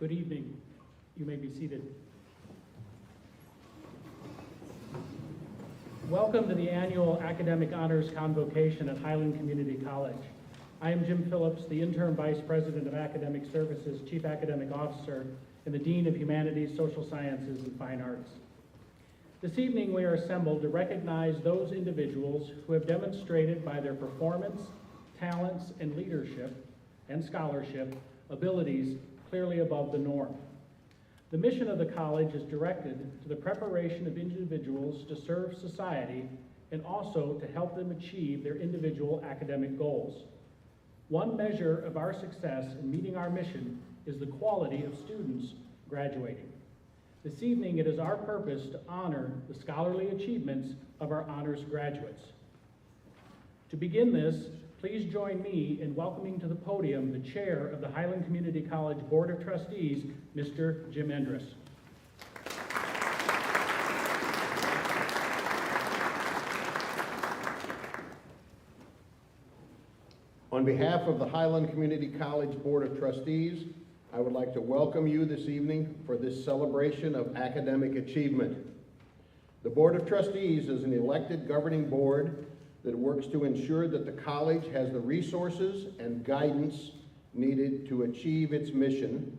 Good evening. You may be seated. Welcome to the annual Academic Honors Convocation at Highland Community College. I am Jim Phillips, the Interim Vice President of Academic Services, Chief Academic Officer, and the Dean of Humanities, Social Sciences, and Fine Arts. This evening we are assembled to recognize those individuals who have demonstrated by their performance, talents, and leadership and scholarship abilities clearly above the norm. The mission of the college is directed to the preparation of individuals to serve society and also to help them achieve their individual academic goals. One measure of our success in meeting our mission is the quality of students graduating. This evening it is our purpose to honor the scholarly achievements of our honors graduates. To begin this, please join me in welcoming to the podium the chair of the Highland Community College Board of Trustees, Mr. Jim Endres. On behalf of the Highland Community College Board of Trustees, I would like to welcome you this evening for this celebration of academic achievement. The Board of Trustees is an elected governing board that works to ensure that the college has the resources and guidance needed to achieve its mission,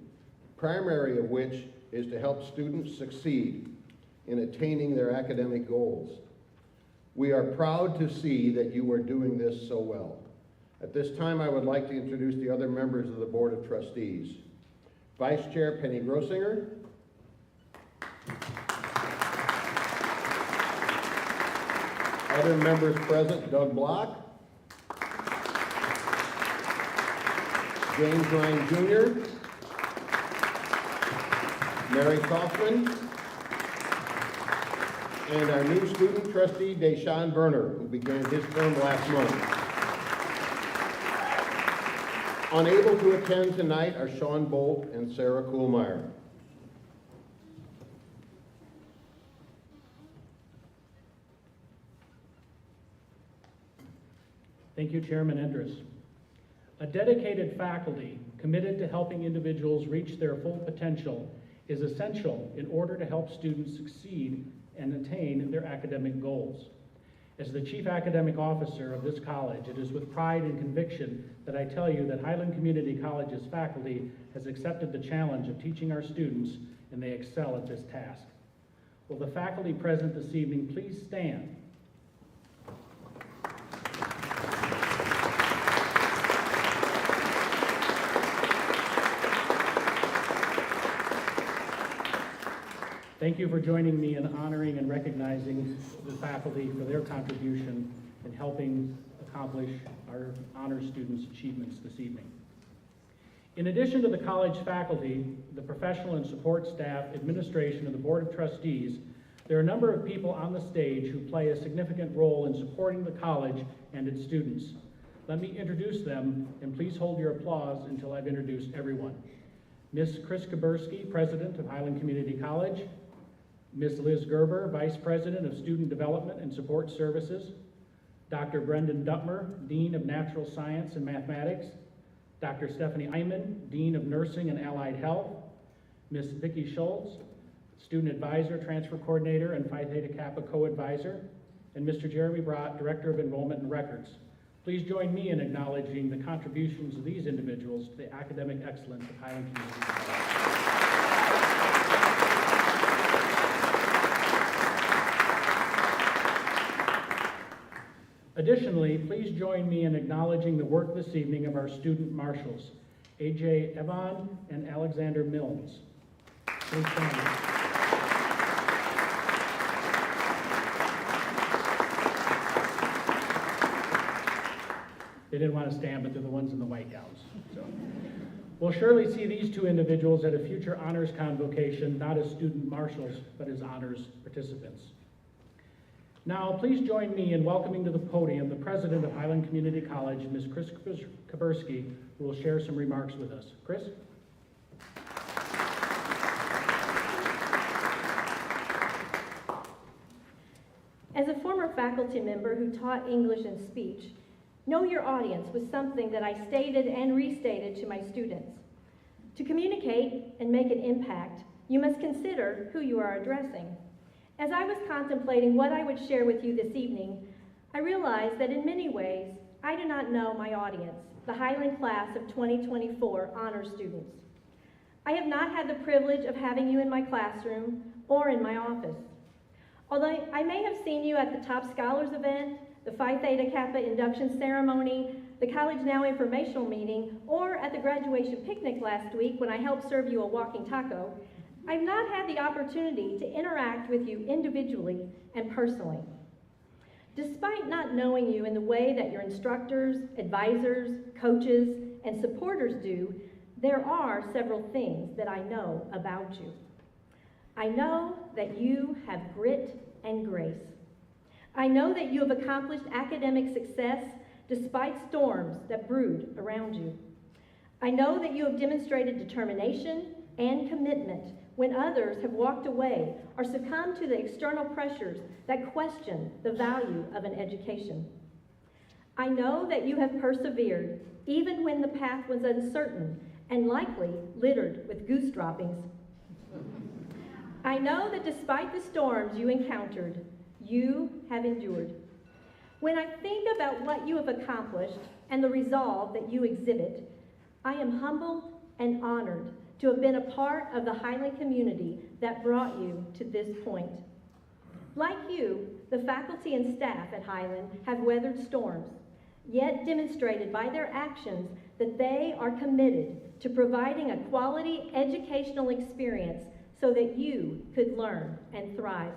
primary of which is to help students succeed in attaining their academic goals. We are proud to see that you are doing this so well. At this time, I would like to introduce the other members of the Board of Trustees. Vice Chair Penny Grosinger, other members present, Doug Block, James Ryan Jr., Mary Kaufman, and our new student trustee, Deshaun Berner, who began his term last month. Unable to attend tonight are Sean Bolt and Sarah Kuhlmeyer. Thank you, Chairman Endres. A dedicated faculty committed to helping individuals reach their full potential is essential in order to help students succeed and attain their academic goals. As the Chief Academic Officer of this college, it is with pride and conviction that I tell you that Highland Community College's faculty has accepted the challenge of teaching our students, and they excel at this task. Will the faculty present this evening please stand? Thank you for joining me in honoring and recognizing the faculty for their contribution in helping accomplish our honor students' achievements this evening. In addition to the college faculty, the professional and support staff, administration, and the Board of Trustees, there are a number of people on the stage who play a significant role in supporting the college and its students. Let me introduce them, and please hold your applause until I've introduced everyone. Ms. Chris Kaburski, President of Highland Community College. Ms. Liz Gerber, Vice President of Student Development and Support Services. Dr. Brendan Duttmer, Dean of Natural Science and Mathematics. Dr. Stephanie Eyman, Dean of Nursing and Allied Health. Ms. Vicki Schultz, Student Advisor, Transfer Coordinator, and Phi Theta Kappa Co-Advisor. And Mr. Jeremy Brott, Director of Enrollment and Records. Please join me in acknowledging the contributions of these individuals to the academic excellence of Highland Community College. Additionally, please join me in acknowledging the work this evening of our student marshals, A.J. Evan and Alexander Milnes. Please stand. They didn't want to stand, but they're the ones in the white gowns. So, we'll surely see these two individuals at a future honors convocation, not as student marshals, but as honors participants. Now, please join me in welcoming to the podium the President of Highland Community College, Ms. Chris Kaburski, who will share some remarks with us. Chris? As a former faculty member who taught English and speech, know your audience was something that I stated and restated to my students. To communicate and make an impact, you must consider who you are addressing. As I was contemplating what I would share with you this evening, I realized that in many ways, I do not know my audience, the Highland class of 2024 honor students. I have not had the privilege of having you in my classroom or in my office. Although I may have seen you at the Top Scholars event, the Phi Theta Kappa induction ceremony, the College Now informational meeting, or at the graduation picnic last week when I helped serve you a walking taco, I've not had the opportunity to interact with you individually and personally. Despite not knowing you in the way that your instructors, advisors, coaches, and supporters do, there are several things that I know about you. I know that you have grit and grace. I know that you have accomplished academic success despite storms that brood around you. I know that you have demonstrated determination and commitment when others have walked away or succumbed to the external pressures that question the value of an education. I know that you have persevered even when the path was uncertain and likely littered with goose droppings. I know that despite the storms you encountered, you have endured. When I think about what you have accomplished and the resolve that you exhibit, I am humbled and honored to have been a part of the Highland community that brought you to this point. Like you, the faculty and staff at Highland have weathered storms, yet demonstrated by their actions that they are committed to providing a quality educational experience so that you could learn and thrive.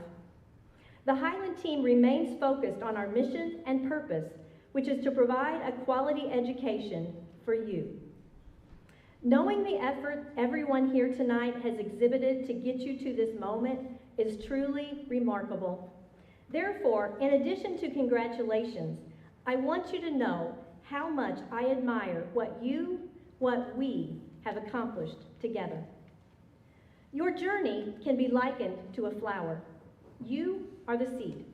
The Highland team remains focused on our mission and purpose, which is to provide a quality education for you. Knowing the effort everyone here tonight has exhibited to get you to this moment is truly remarkable. Therefore, in addition to congratulations, I want you to know how much I admire what we have accomplished together. Your journey can be likened to a flower. You are the seed.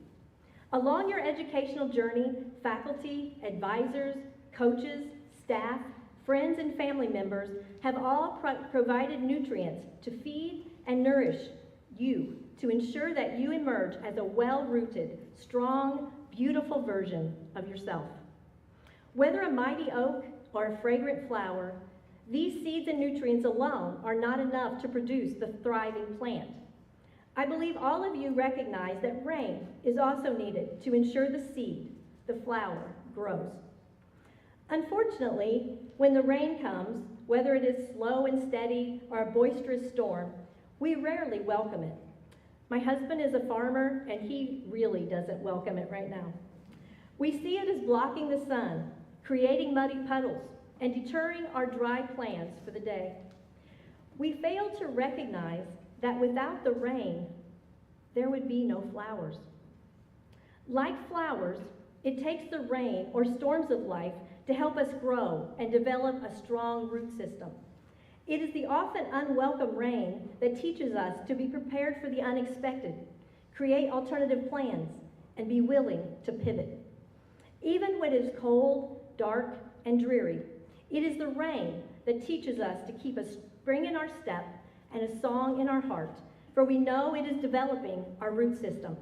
Along your educational journey, faculty, advisors, coaches, staff, friends, and family members have all provided nutrients to feed and nourish you to ensure that you emerge as a well-rooted, strong, beautiful version of yourself. Whether a mighty oak or a fragrant flower, these seeds and nutrients alone are not enough to produce the thriving plant. I believe all of you recognize that rain is also needed to ensure the seed, the flower, grows. Unfortunately, when the rain comes, whether it is slow and steady or a boisterous storm, we rarely welcome it. My husband is a farmer, and he really doesn't welcome it right now. We see it as blocking the sun, creating muddy puddles, and deterring our dry plans for the day. We fail to recognize that without the rain, there would be no flowers. Like flowers, it takes the rain or storms of life to help us grow and develop a strong root system. It is the often unwelcome rain that teaches us to be prepared for the unexpected, create alternative plans, and be willing to pivot. Even when it is cold, dark, and dreary, it is the rain that teaches us to keep a spring in our step and a song in our heart, for we know it is developing our root system.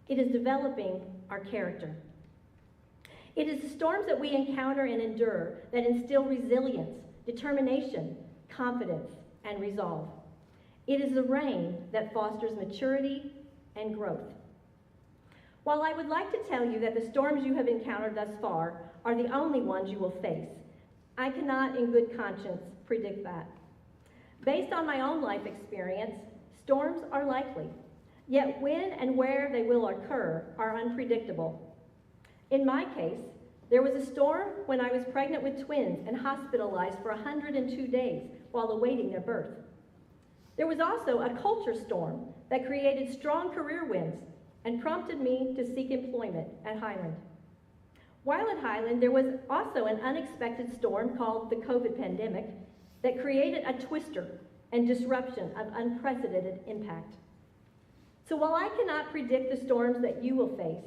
It is developing our character. It is the storms that we encounter and endure that instill resilience, determination, confidence, and resolve. It is the rain that fosters maturity and growth. While I would like to tell you that the storms you have encountered thus far are the only ones you will face, I cannot in good conscience predict that. Based on my own life experience, storms are likely, yet when and where they will occur are unpredictable. In my case, there was a storm when I was pregnant with twins and hospitalized for 102 days while awaiting their birth. There was also a culture storm that created strong career winds and prompted me to seek employment at Highland. While at Highland, there was also an unexpected storm called the COVID pandemic that created a twister and disruption of unprecedented impact. So while I cannot predict the storms that you will face,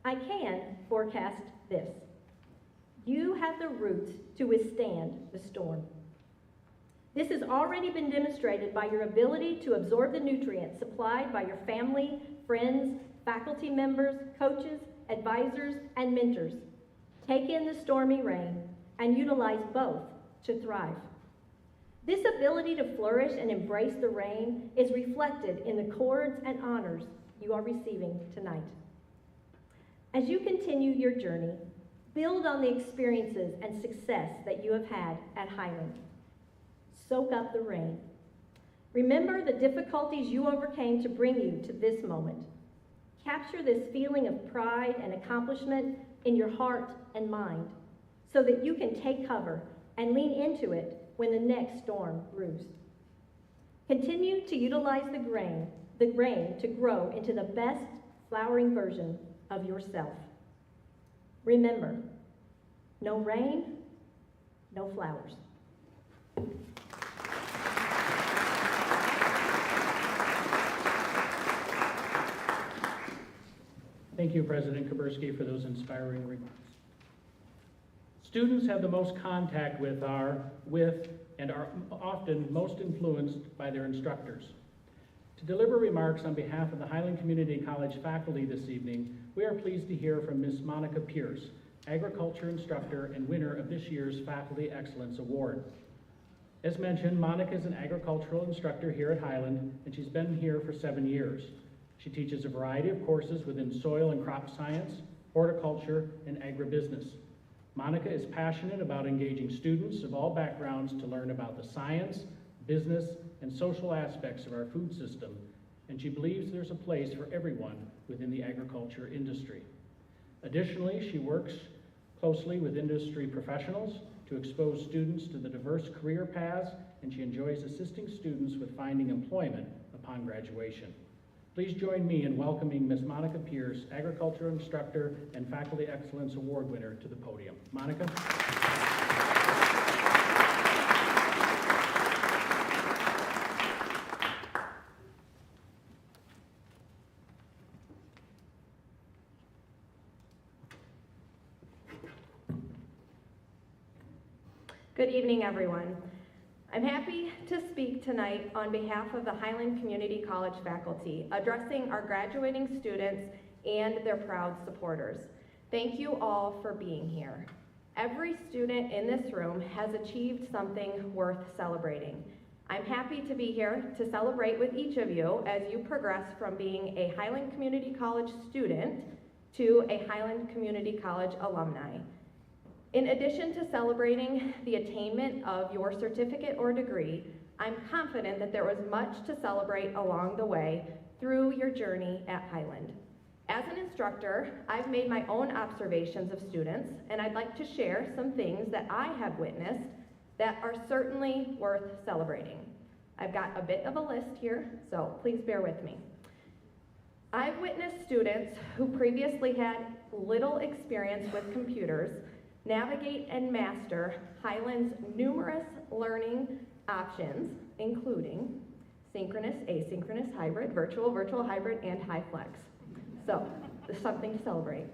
I can forecast this. You have the roots to withstand the storm. This has already been demonstrated by your ability to absorb the nutrients supplied by your family, friends, faculty members, coaches, advisors, and mentors. Take in the stormy rain and utilize both to thrive. This ability to flourish and embrace the rain is reflected in the cords and honors you are receiving tonight. As you continue your journey, build on the experiences and success that you have had at Highland. Soak up the rain. Remember the difficulties you overcame to bring you to this moment. Capture this feeling of pride and accomplishment in your heart and mind so that you can take cover and lean into it when the next storm brews. Continue to utilize the grain to grow into the best flowering version of yourself. Remember, no rain, no flowers. Thank you, President Kaburski, for those inspiring remarks. Students have the most contact with and are often most influenced by their instructors. To deliver remarks on behalf of the Highland Community College faculty this evening, we are pleased to hear from Ms. Monica Pierce, agriculture instructor and winner of this year's Faculty Excellence Award. As mentioned, Monica is an agricultural instructor here at Highland, and she's been here for 7 years. She teaches a variety of courses within soil and crop science, horticulture, and agribusiness. Monica is passionate about engaging students of all backgrounds to learn about the science, business, and social aspects of our food system, and she believes there's a place for everyone within the agriculture industry. Additionally, she works closely with industry professionals to expose students to the diverse career paths, and she enjoys assisting students with finding employment upon graduation. Please join me in welcoming Ms. Monica Pierce, agriculture instructor and Faculty Excellence Award winner, to the podium. Monica. Good evening, everyone. I'm happy to speak tonight on behalf of the Highland Community College faculty, addressing our graduating students and their proud supporters. Thank you all for being here. Every student in this room has achieved something worth celebrating. I'm happy to be here to celebrate with each of you as you progress from being a Highland Community College student to a Highland Community College alumni. In addition to celebrating the attainment of your certificate or degree, I'm confident that there was much to celebrate along the way through your journey at Highland. As an instructor, I've made my own observations of students, and I'd like to share some things that I have witnessed that are certainly worth celebrating. I've got a bit of a list here, so please bear with me. I've witnessed students who previously had little experience with computers navigate and master Highland's numerous learning options, including synchronous, asynchronous, hybrid, virtual, hybrid, and HighFlex. So, there's something to celebrate.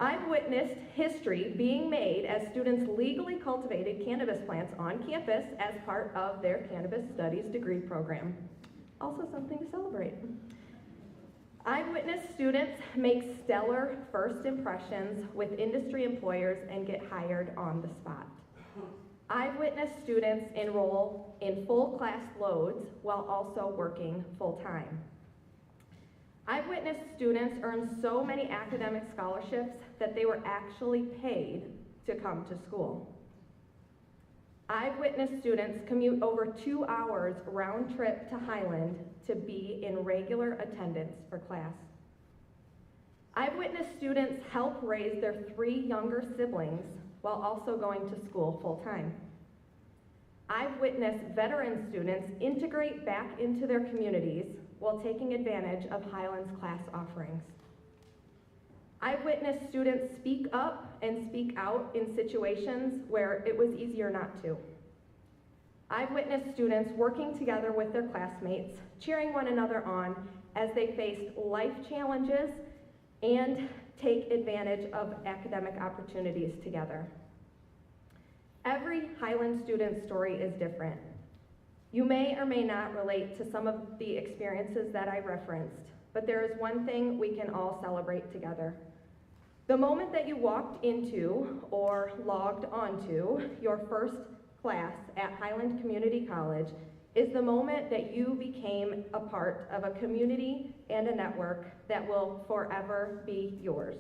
I've witnessed history being made as students legally cultivated cannabis plants on campus as part of their cannabis studies degree program. Also something to celebrate. I've witnessed students make stellar first impressions with industry employers and get hired on the spot. I've witnessed students enroll in full class loads while also working full-time. I've witnessed students earn so many academic scholarships that they were actually paid to come to school. I've witnessed students commute over 2 hours round trip to Highland to be in regular attendance for class. I've witnessed students help raise their 3 younger siblings while also going to school full-time. I've witnessed veteran students integrate back into their communities while taking advantage of Highland's class offerings. I've witnessed students speak up and speak out in situations where it was easier not to. I've witnessed students working together with their classmates, cheering one another on as they faced life challenges and take advantage of academic opportunities together. Every Highland student's story is different. You may or may not relate to some of the experiences that I referenced, but there is one thing we can all celebrate together. The moment that you walked into or logged onto your first class at Highland Community College is the moment that you became a part of a community and a network that will forever be yours.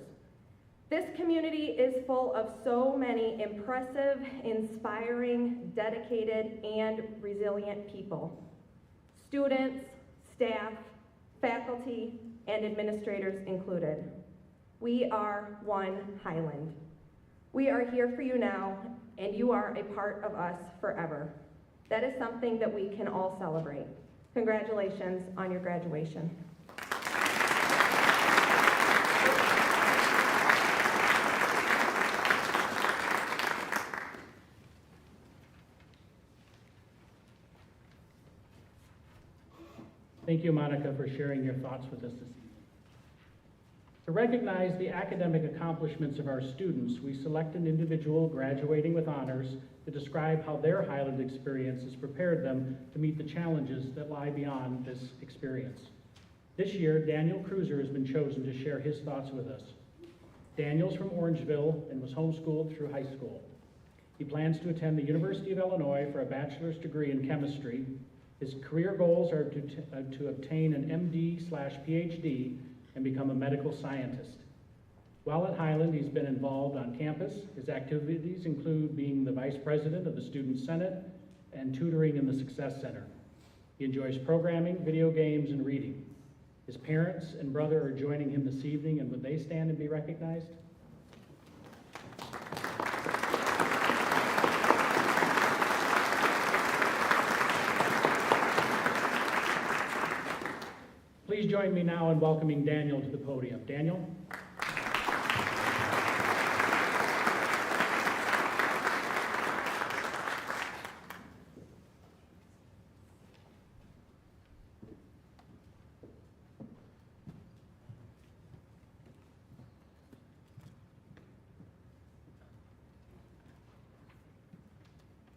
This community is full of so many impressive, inspiring, dedicated, and resilient people. Students, staff, faculty, and administrators included. We are one Highland. We are here for you now, and you are a part of us forever. That is something that we can all celebrate. Congratulations on your graduation. Thank you, Monica, for sharing your thoughts with us this evening. To recognize the academic accomplishments of our students, we select an individual graduating with honors to describe how their Highland experience has prepared them to meet the challenges that lie beyond this experience. This year, Daniel Cruiser has been chosen to share his thoughts with us. Daniel's from Orangeville and was homeschooled through high school. He plans to attend the University of Illinois for a bachelor's degree in chemistry. His career goals are to obtain an MD/PhD and become a medical scientist. While at Highland, he's been involved on campus. His activities include being the vice president of the Student Senate and tutoring in the Success Center. He enjoys programming, video games, and reading. His parents and brother are joining him this evening, and would they stand and be recognized? Please join me now in welcoming Daniel to the podium. Daniel?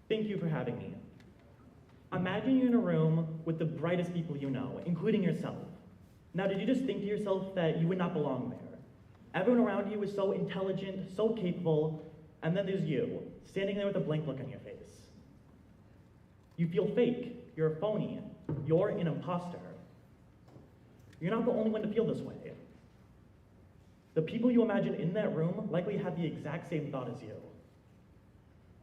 Thank you for having me. Imagine you're in a room with the brightest people you know, including yourself. Now, did you just think to yourself that you would not belong there? Everyone around you is so intelligent, so capable, and then there's you, standing there with a blank look on your face. You feel fake, you're a phony, you're an imposter. You're not the only one to feel this way. The people you imagine in that room likely had the exact same thought as you.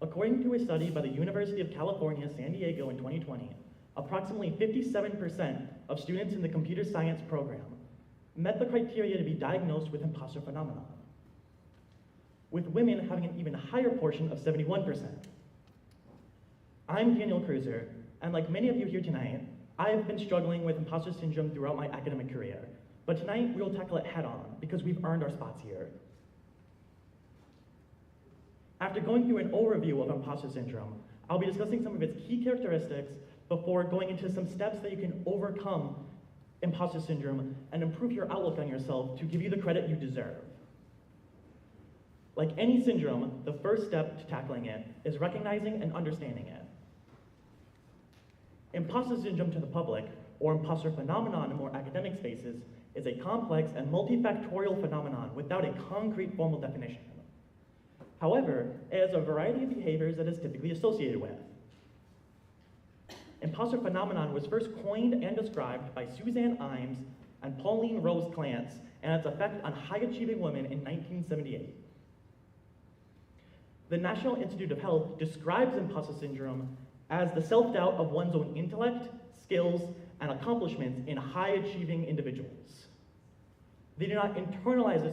According to a study by the University of California, San Diego in 2020, approximately 57% of students in the computer science program met the criteria to be diagnosed with imposter phenomenon, with women having an even higher portion of 71%. I'm Daniel Cruiser, and like many of you here tonight, I've been struggling with imposter syndrome throughout my academic career, but tonight we'll tackle it head on because we've earned our spots here. After going through an overview of imposter syndrome, I'll be discussing some of its key characteristics before going into some steps that you can overcome imposter syndrome and improve your outlook on yourself to give you the credit you deserve. Like any syndrome, the first step to tackling it is recognizing and understanding it. Imposter syndrome to the public, or imposter phenomenon in more academic spaces, is a complex and multifactorial phenomenon without a concrete formal definition. However, it has a variety of behaviors that is typically associated with. Imposter phenomenon was first coined and described by Suzanne Imes and Pauline Rose Clance and its effect on high-achieving women in 1978. The National Institute of Health describes imposter syndrome as the self-doubt of one's own intellect, skills, and accomplishments in high-achieving individuals. They do not internalize their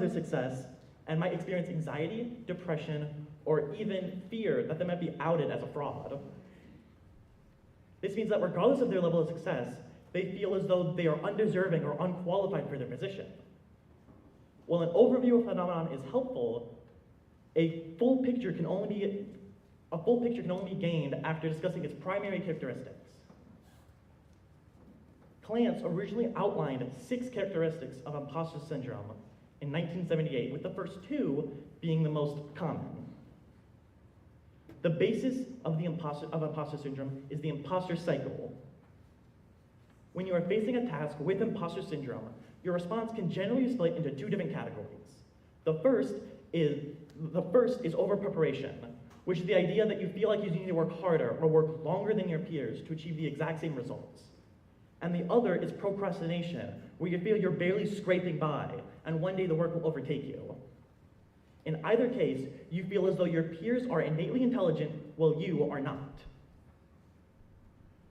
success, and might experience anxiety, depression, or even fear that they might be outed as a fraud. This means that regardless of their level of success, they feel as though they are undeserving or unqualified for their position. While an overview of phenomenon is helpful, a full picture can only be gained after discussing its primary characteristics. Clance originally outlined 6 characteristics of imposter syndrome in 1978, with the first two being the most common. The basis of imposter syndrome is the imposter cycle. When you are facing a task with imposter syndrome, your response can generally be split into two different categories. The first is over-preparation, which is the idea that you feel like you need to work harder or work longer than your peers to achieve the exact same results. And the other is procrastination, where you feel you're barely scraping by, and one day the work will overtake you. In either case, you feel as though your peers are innately intelligent while you are not.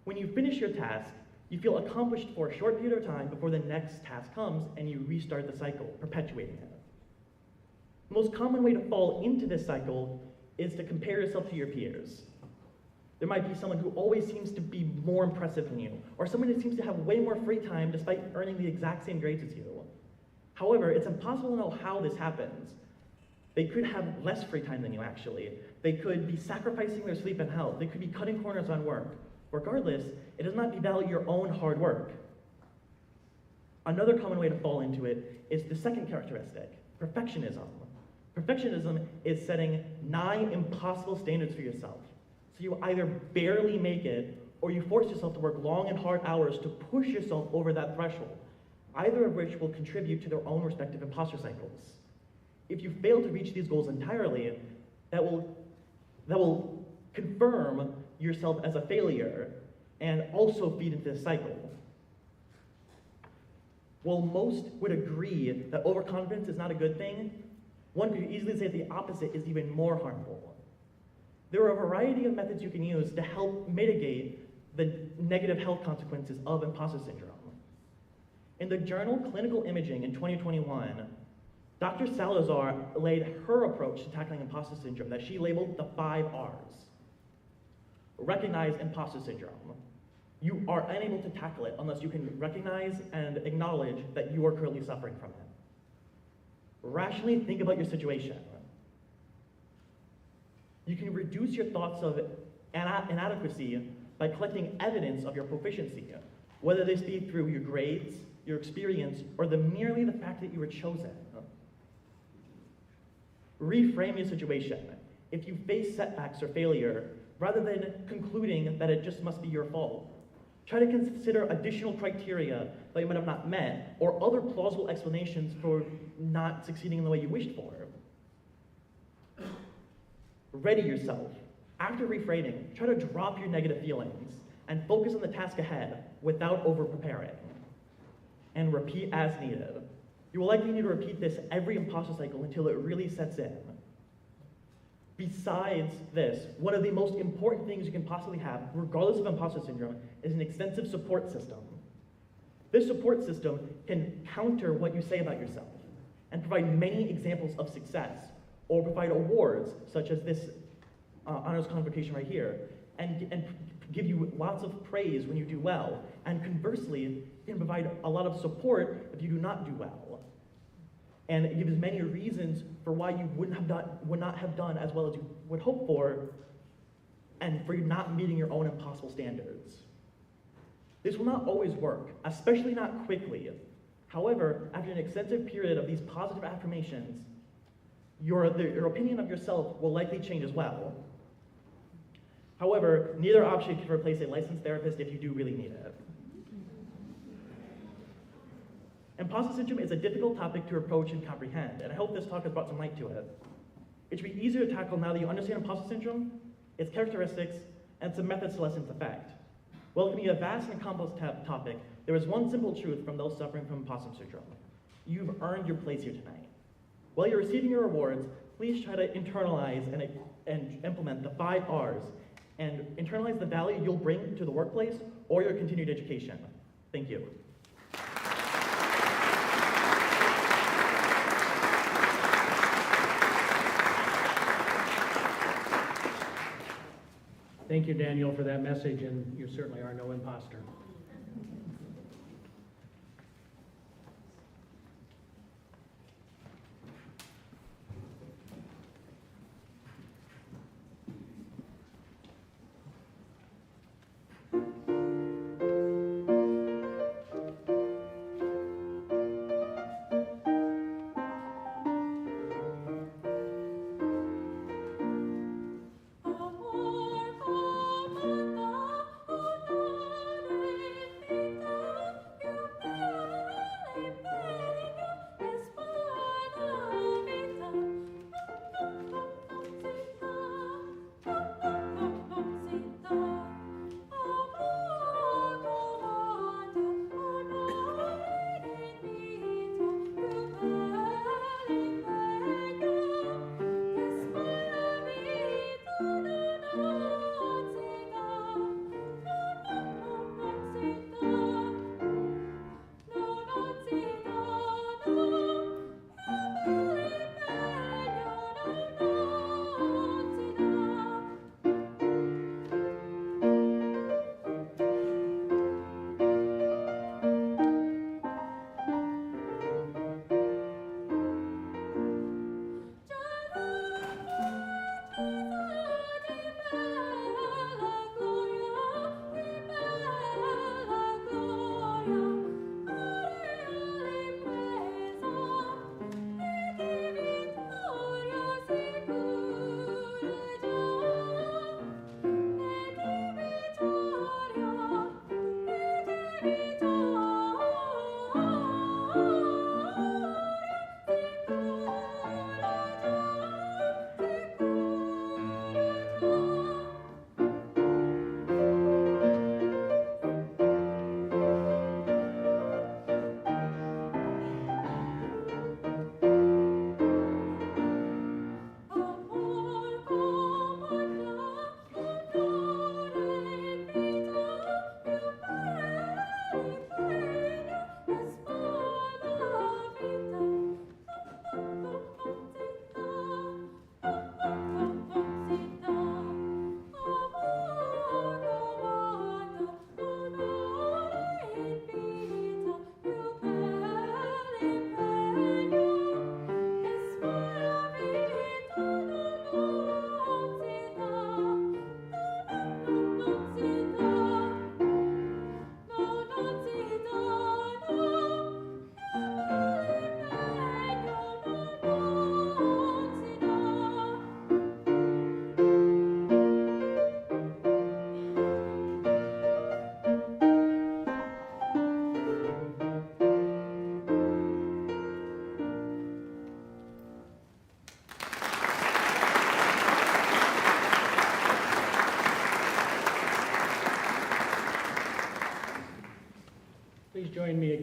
When you finish your task, you feel accomplished for a short period of time before the next task comes and you restart the cycle, perpetuating it. The most common way to fall into this cycle is to compare yourself to your peers. There might be someone who always seems to be more impressive than you, or someone who seems to have way more free time despite earning the exact same grades as you. However, it's impossible to know how this happens. They could have less free time than you, actually. They could be sacrificing their sleep and health. They could be cutting corners on work. Regardless, it does not devalue your own hard work. Another common way to fall into it is the second characteristic, perfectionism. Perfectionism is setting nigh impossible standards for yourself. So you either barely make it, or you force yourself to work long and hard hours to push yourself over that threshold, either of which will contribute to their own respective imposter cycles. If you fail to reach these goals entirely, that will confirm yourself as a failure and also feed into this cycle. While most would agree that overconfidence is not a good thing, one could easily say the opposite is even more harmful. There are a variety of methods you can use to help mitigate the negative health consequences of imposter syndrome. In the journal Clinical Imaging in 2021, Dr. Salazar laid her approach to tackling imposter syndrome that she labeled the 5 R's. Recognize imposter syndrome. You are unable to tackle it unless you can recognize and acknowledge that you are currently suffering from it. Rationally think about your situation. You can reduce your thoughts of inadequacy by collecting evidence of your proficiency, whether this be through your grades, your experience, or merely the fact that you were chosen. Reframe your situation. If you face setbacks or failure, rather than concluding that it just must be your fault, try to consider additional criteria that you might have not met, or other plausible explanations for not succeeding in the way you wished for. Ready yourself. After reframing, try to drop your negative feelings and focus on the task ahead without over-preparing. And repeat as needed. You will likely need to repeat this every imposter cycle until it really sets in. Besides this, one of the most important things you can possibly have, regardless of imposter syndrome, is an extensive support system. This support system can counter what you say about yourself and provide many examples of success, or provide awards, such as this honors convocation right here, and give you lots of praise when you do well, and conversely, it can provide a lot of support if you do not do well. And it gives many reasons for why you would not have done as well as you would hope for, and for you not meeting your own impossible standards. This will not always work, especially not quickly. However, after an extensive period of these positive affirmations, your opinion of yourself will likely change as well. However, neither option can replace a licensed therapist if you do really need it. Imposter syndrome is a difficult topic to approach and comprehend, and I hope this talk has brought some light to it. It should be easier to tackle now that you understand imposter syndrome, its characteristics, and some methods to lessen its effect. While it can be a vast and complex topic, there is one simple truth from those suffering from imposter syndrome. You've earned your place here tonight. While you're receiving your awards, please try to internalize and implement the 5 R's, and internalize the value you'll bring to the workplace or your continued education. Thank you. Thank you, Daniel, for that message, and you certainly are no imposter.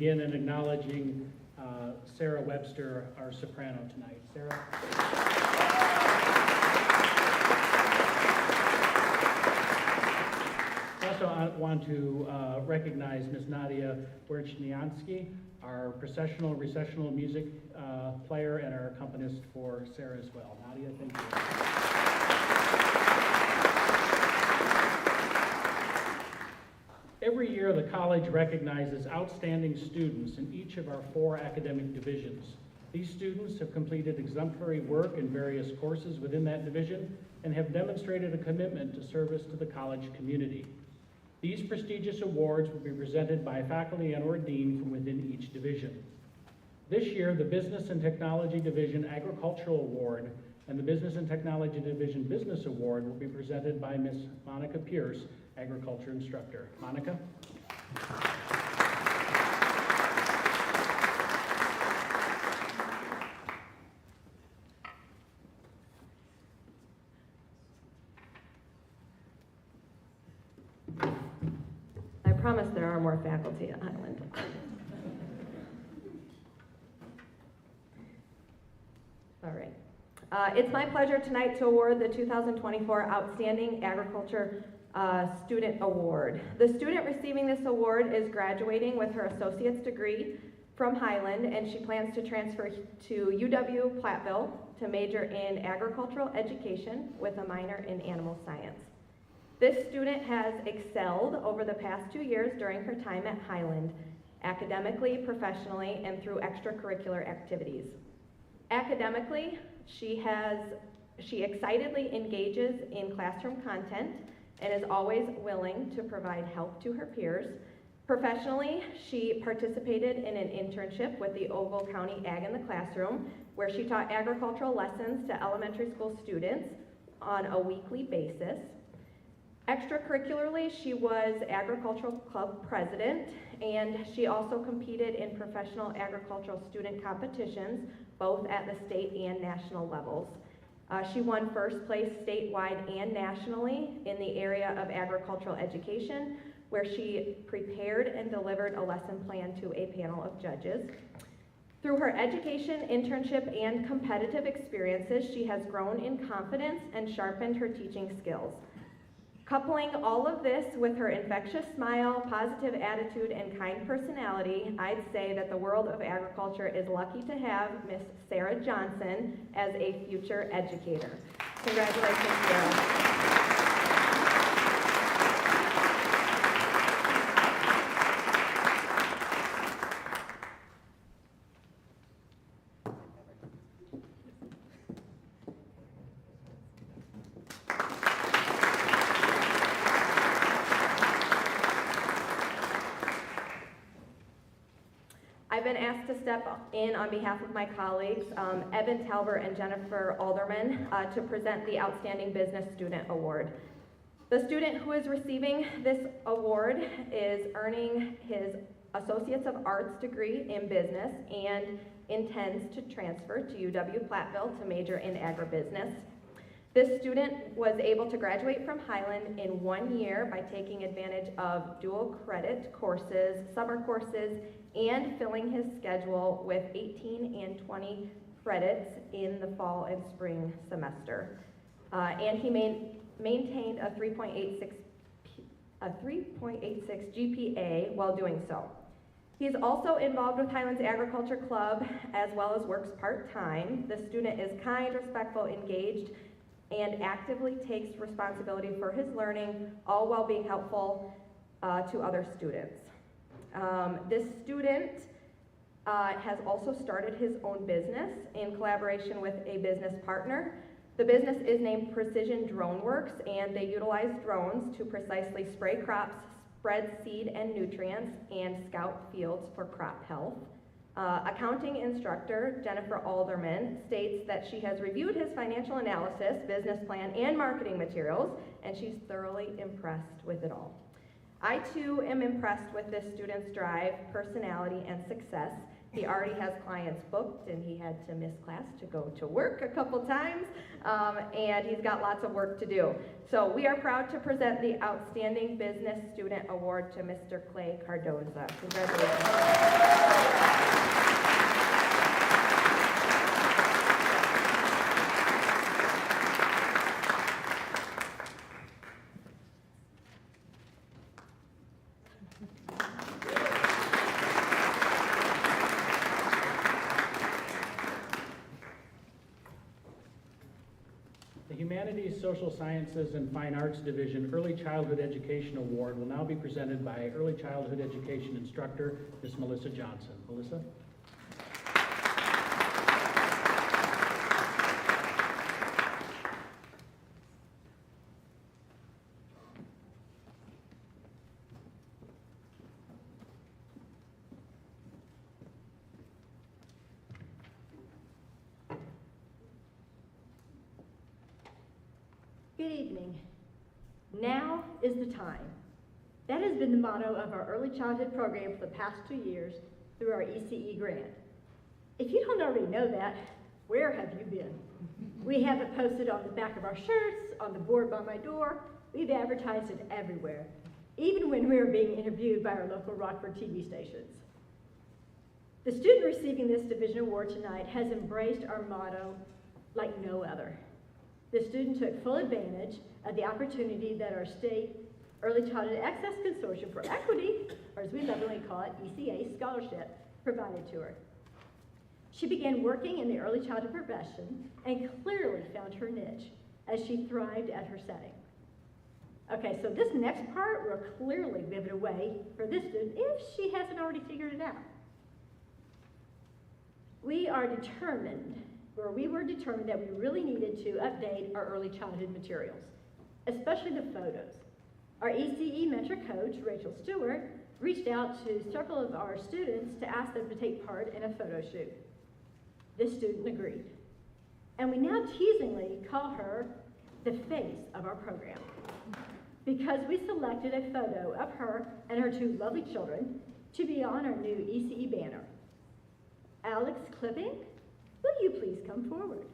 begin in acknowledging Sarah Webster, our soprano tonight. Sarah? Also, I want to recognize Ms. Nadia Werchniansky, our recessional music player and our accompanist for Sarah as well. Nadia, thank you. Every year, the college recognizes outstanding students in each of our 4 academic divisions. These students have completed exemplary work in various courses within that division and have demonstrated a commitment to service to the college community. These prestigious awards will be presented by faculty and/or dean from within each division. This year, the Business and Technology Division Agricultural Award and the Business and Technology Division Business Award will be presented by Ms. Monica Pierce, Agriculture Instructor. Monica? I promise there are more faculty at Highland. All right. It's my pleasure tonight to award the 2024 Outstanding Agriculture Student Award. The student receiving this award is graduating with her associate's degree from Highland, and she plans to transfer to UW-Platteville to major in agricultural education with a minor in animal science. This student has excelled over the past 2 years during her time at Highland, academically, professionally, and through extracurricular activities. Academically, she excitedly engages in classroom content and is always willing to provide help to her peers. Professionally, she participated in an internship with the Ogle County Ag in the Classroom, where she taught agricultural lessons to elementary school students on a weekly basis. Extracurricularly, she was agricultural club president, and she also competed in professional agricultural student competitions, both at the state and national levels. She won first place statewide and nationally in the area of agricultural education, where she prepared and delivered a lesson plan to a panel of judges. Through her education, internship, and competitive experiences, she has grown in confidence and sharpened her teaching skills. Coupling all of this with her infectious smile, positive attitude, and kind personality, I'd say that the world of agriculture is lucky to have Miss Sarah Johnson as a future educator. Congratulations, Sarah. I've been asked to step in on behalf of my colleagues, Evan Talbert and Jennifer Alderman, to present the Outstanding Business Student Award. The student who is receiving this award is earning his Associates of Arts degree in business and intends to transfer to UW-Platteville to major in agribusiness. This student was able to graduate from Highland in 1 year by taking advantage of dual credit courses, summer courses, and filling his schedule with 18 and 20 credits in the fall and spring semester. And he maintained a 3.86 GPA while doing so. He's also involved with Highlands Agriculture Club as well as works part-time. The student is kind, respectful, engaged, and actively takes responsibility for his learning, all while being helpful to other students. This student has also started his own business in collaboration with a business partner. The business is named Precision Drone Works, and they utilize drones to precisely spray crops, spread seed and nutrients, and scout fields for crop health. Accounting instructor Jennifer Alderman states that she has reviewed his financial analysis, business plan, and marketing materials, and she's thoroughly impressed with it all. I too am impressed with this student's drive, personality, and success, He already has clients booked, and he had to miss class to go to work a couple times, and he's got lots of work to do. So we are proud to present the Outstanding Business Student Award to Mr. Clay Cardoza. Congratulations. The Humanities, Social Sciences, and Fine Arts Division Early Childhood Education Award will now be presented by Early Childhood Education Instructor, Ms. Melissa Johnson. Melissa? Good evening. Now is the time. That has been the motto of our early childhood program for the past 2 years through our ECE grant. If you don't already know that, where have you been? We have it posted on the back of our shirts, on the board by my door. We've advertised it everywhere, even when we are being interviewed by our local Rockford TV stations. The student receiving this division award tonight has embraced our motto like no other. The student took full advantage of the opportunity that our state Early Childhood Access Consortium for Equity, or as we lovingly call it, ECA scholarship, provided to her. She began working in the early childhood profession and clearly found her niche as she thrived at her setting. Okay, so this next part will clearly give it away for this student if she hasn't already figured it out. We were determined that we really needed to update our early childhood materials, especially the photos. Our ECE mentor coach, Rachel Stewart, reached out to several of our students to ask them to take part in a photo shoot. This student agreed. And we now teasingly call her the face of our program, because we selected a photo of her and her 2 lovely children to be on our new ECE banner. Alex Clipping, will you please come forward?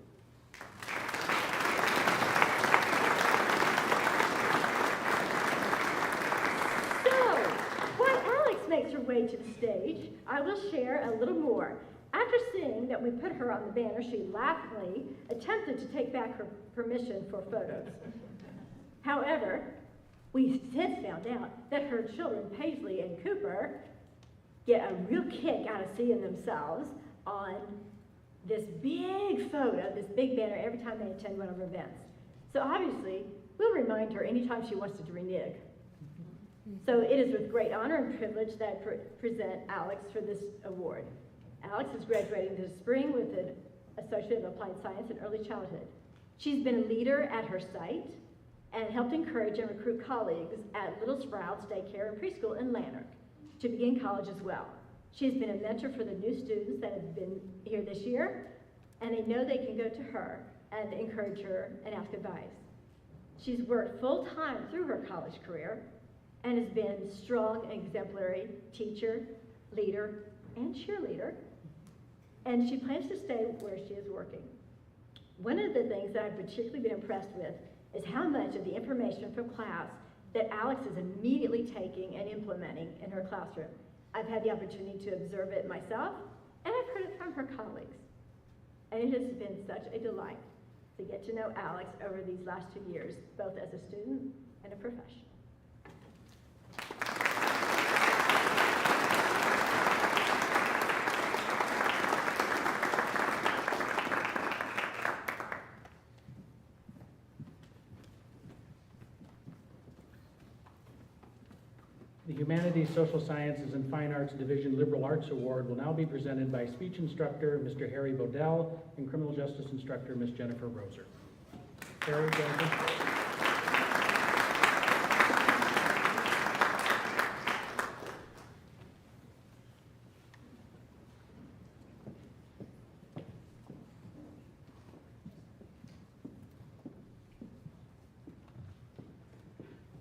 So, while Alex makes her way to the stage, I will share a little more. After seeing that we put her on the banner, she laughingly attempted to take back her permission for photos. However, we since found out that her children, Paisley and Cooper, get a real kick out of seeing themselves on this big photo, this big banner, every time they attend one of our events. So obviously, we'll remind her anytime she wants to renege. So it is with great honor and privilege that I present Alex for this award. Alex is graduating this spring with an Associate of Applied Science in Early Childhood. She's been a leader at her site and helped encourage and recruit colleagues at Little Sprouts Daycare and Preschool in Lanark to begin college as well. She's been a mentor for the new students that have been here this year, and they know they can go to her and encourage her and ask advice. She's worked full-time through her college career and has been a strong and exemplary teacher, leader, and cheerleader, and she plans to stay where she is working. One of the things that I've particularly been impressed with is how much of the information from class that Alex is immediately taking and implementing in her classroom. I've had the opportunity to observe it myself, and I've heard it from her colleagues. And it has been such a delight to get to know Alex over these last 2 years, both as a student and a professional. The Humanities, Social Sciences, and Fine Arts Division Liberal Arts Award will now be presented by speech instructor Mr. Harry Bodell and criminal justice instructor Ms. Jennifer Roser. Harry, Jennifer.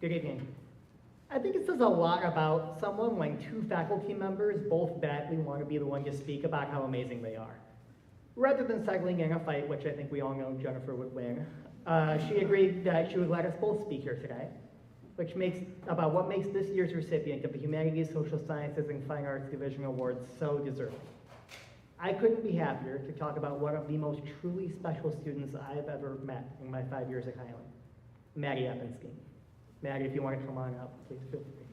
Good evening. I think it says a lot about someone when two faculty members both badly want to be the one to speak about how amazing they are. Rather than settling in a fight, which I think we all know Jennifer would win, she agreed that she would let us both speak here today, which makes about what makes this year's recipient of the Humanities, Social Sciences, and Fine Arts Division Awards so deserving. I couldn't be happier to talk about one of the most truly special students I've ever met in my 5 years at Highland, Maddie Epinstein. Maddie, if you want to come on up, please feel free.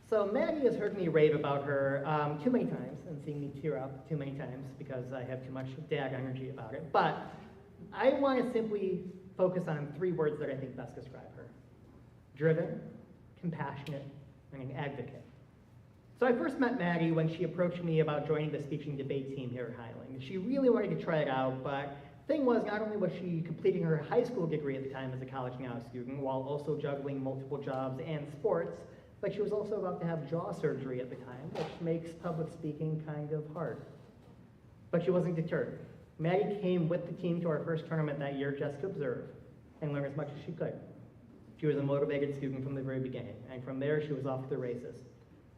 So Maddie has heard me rave about her too many times and seen me tear up too many times because I have too much dad energy about it. But I want to simply focus on 3 words that I think best describe her: driven, compassionate, and an advocate. So I first met Maddie when she approached me about joining the speech and debate team here at Highland. She really wanted to try it out, but the thing was, not only was she completing her high school degree at the time as a college now student, while also juggling multiple jobs and sports, but she was also about to have jaw surgery at the time, which makes public speaking kind of hard. But she wasn't deterred. Maddie came with the team to our first tournament that year just to observe and learn as much as she could. She was a motivated student from the very beginning, and from there she was off to the races.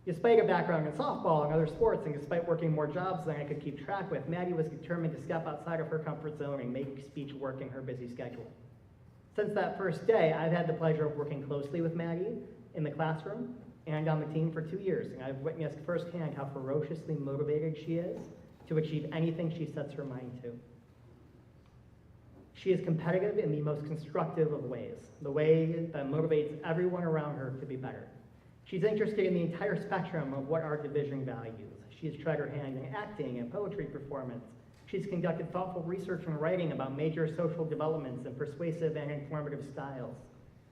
Despite a background in softball and other sports, and despite working more jobs than I could keep track with, Maddie was determined to step outside of her comfort zone and make speech work in her busy schedule. Since that first day, I've had the pleasure of working closely with Maddie in the classroom and on the team for 2 years, and I've witnessed firsthand how ferociously motivated she is to achieve anything she sets her mind to. She is competitive in the most constructive of ways, the way that motivates everyone around her to be better. She's interested in the entire spectrum of what our division values. She's tried her hand in acting and poetry performance. She's conducted thoughtful research and writing about major social developments and persuasive and informative styles.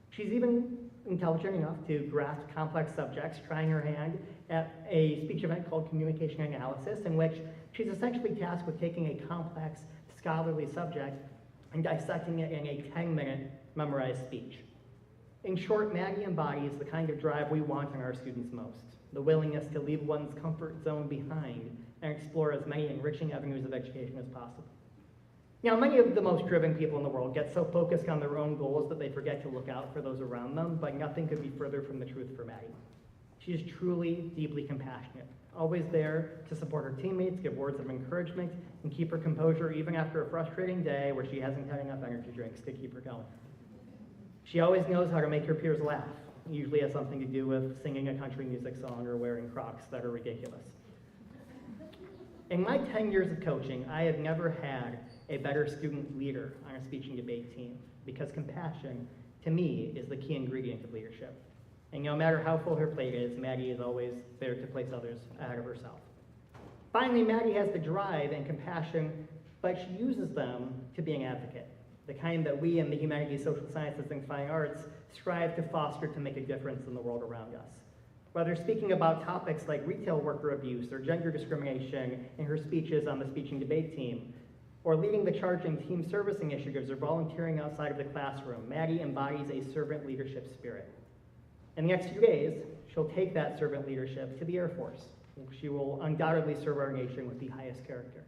She's even intelligent enough to grasp complex subjects, trying her hand at a speech event called Convocation analysis, in which she's essentially tasked with taking a complex scholarly subject and dissecting it in a 10-minute memorized speech. In short, Maddie embodies the kind of drive we want in our students most, the willingness to leave one's comfort zone behind and explore as many enriching avenues of education as possible. Now, many of the most driven people in the world get so focused on their own goals that they forget to look out for those around them, but nothing could be further from the truth for Maddie. She is truly deeply compassionate, always there to support her teammates, give words of encouragement, and keep her composure even after a frustrating day where she hasn't had enough energy drinks to keep her going. She always knows how to make her peers laugh. It usually has something to do with singing a country music song or wearing Crocs that are ridiculous. In my 10 years of coaching, I have never had a better student leader on a speech and debate team, because compassion, to me, is the key ingredient of leadership. And no matter how full her plate is, Maddie is always there to place others ahead of herself. Finally, Maddie has the drive and compassion, but she uses them to be an advocate, the kind that we in the Humanities, Social Sciences, and Fine Arts strive to foster to make a difference in the world around us. Whether speaking about topics like retail worker abuse or gender discrimination in her speeches on the speech and debate team, or leading the charge in team service initiatives or volunteering outside of the classroom, Maddie embodies a servant leadership spirit. In the next few days, she'll take that servant leadership to the Air Force. She will undoubtedly serve our nation with the highest character.